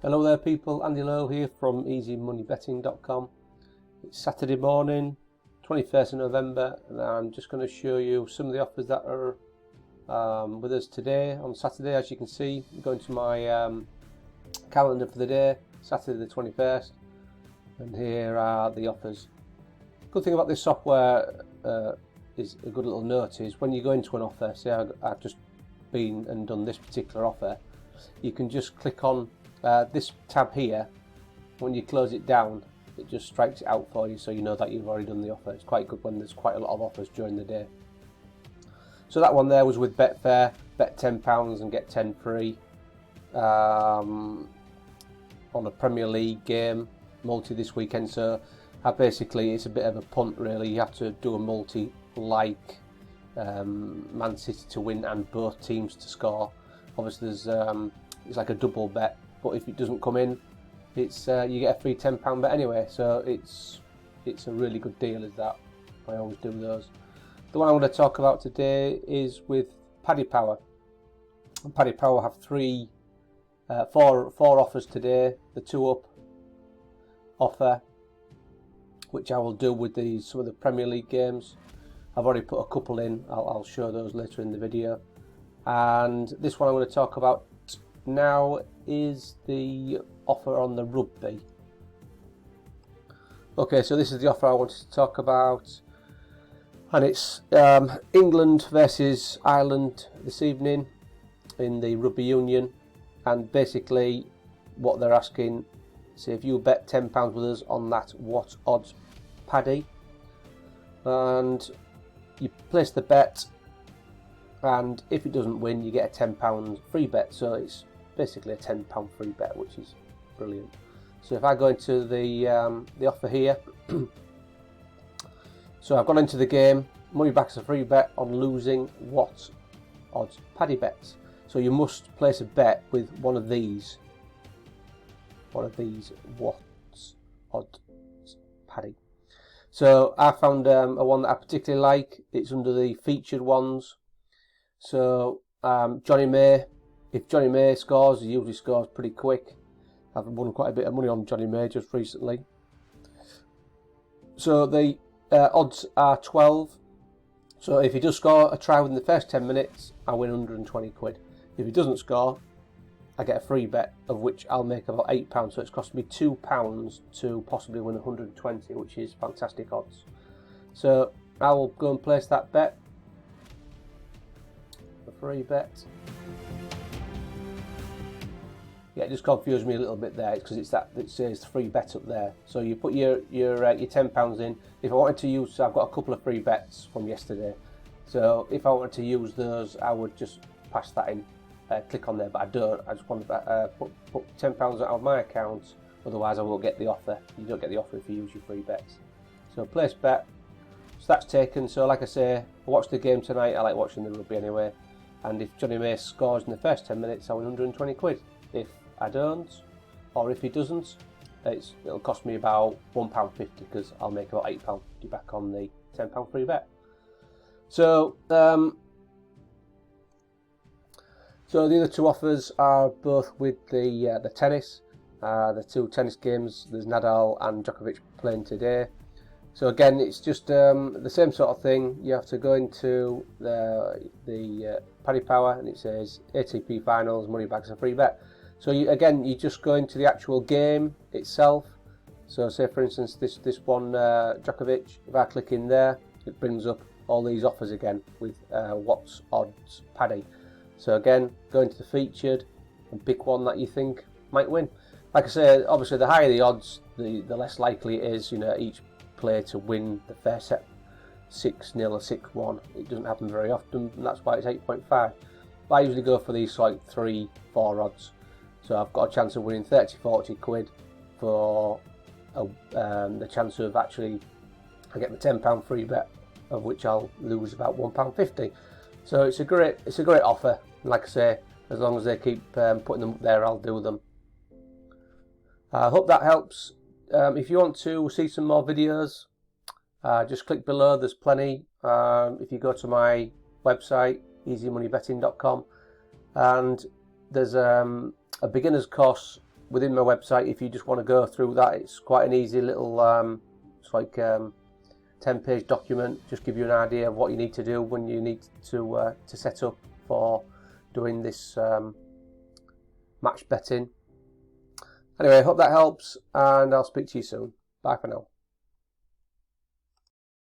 Hello there people, Andy Lowe here from easymoneybetting.com. It's Saturday morning, 21st of November, and I'm just going to show you some of the offers that are with us today on Saturday. As you can see, I'm going to my calendar for the day, Saturday the 21st, and here are the offers. Good thing about this software is a good little note is when you go into an offer, say I've just been and done this particular offer, you can just click on this tab here. When you close it down, it just strikes it out for you, so you know that you've already done the offer. It's quite good when there's quite a lot of offers during the day. So that one there was with Betfair, bet £10 and get 10 free on a Premier League game multi this weekend. So basically it's a bit of a punt really. You have to do a multi like Man City to win and both teams to score. Obviously there's it's like a double bet, but if it doesn't come in, it's you get a free £10 bet anyway. So it's a really good deal, is that. I always do those. The one I'm going to talk about today is with Paddy Power. And Paddy Power have four offers today. The 2-up offer, which I will do with some of the Premier League games. I've already put a couple in. I'll show those later in the video. And this one I'm going to talk about now is the offer on the rugby. Okay, so this is the offer I wanted to talk about, and it's England versus Ireland this evening in the rugby union. And basically what they're asking, say if you bet £10 with us on that what odds Paddy, and you place the bet, and if it doesn't win you get a £10 free bet. So it's basically a £10 free bet, which is brilliant. So if I go into the offer here, so I've gone into the game, money back as a free bet on losing what odds Paddy bets. So you must place a bet with one of these what odds Paddy. So I found a one that I particularly like. It's under the featured ones. So Johnny May. If Johnny May scores, he usually scores pretty quick. I've won quite a bit of money on Johnny May just recently. So the odds are 12. So if he does score a try within the first 10 minutes, I win 120 quid. If he doesn't score, I get a free bet, of which I'll make about £8. So it's cost me £2 to possibly win 120, which is fantastic odds. So I will go and place that bet. A free bet. Yeah, it just confused me a little bit there. It's because it says free bet up there. So you put your £10 in. If I wanted to use, I've got a couple of free bets from yesterday. So if I wanted to use those, I would just pass that in, click on there. But I don't. I just want to put £10 out of my account. Otherwise, I won't get the offer. You don't get the offer if you use your free bets. So place bet. So that's taken. So like I say, I watched the game tonight. I like watching the rugby anyway. And if Johnny May scores in the first 10 minutes, I win 120 quid. If I don't, or if he doesn't, it'll cost me about £1.50 because I'll make about £8.50 back on the £10 free bet. So the other two offers are both with the tennis. The two tennis games, there's Nadal and Djokovic playing today. So again, it's just the same sort of thing. You have to go into the Paddy Power, and it says ATP Finals, money back as a free bet. So you just go into the actual game itself. So say for instance this one Djokovic, if I click in there, it brings up all these offers again with what's odds Paddy. So again, go into the featured and pick one that you think might win. Like I say, obviously the higher the odds, the less likely it is, each player to win the first set 6-0 or 6-1. It doesn't happen very often, and that's why it's 8.5. But I usually go for these like 3-4 odds. So I've got a chance of winning 30-40 quid for the chance of actually I get the £10 free bet, of which I'll lose about £1.50. So it's a great offer. And like I say, as long as they keep putting them up there, I'll do them. I hope that helps. If you want to see some more videos, just click below. There's plenty. If you go to my website, easymoneybetting.com, and there's a beginner's course within my website. If you just want to go through that, it's quite an easy little it's like 10-page document, just give you an idea of what you need to do when you need to set up for doing this match betting. Anyway, I hope that helps, and I'll speak to you soon. Bye for now.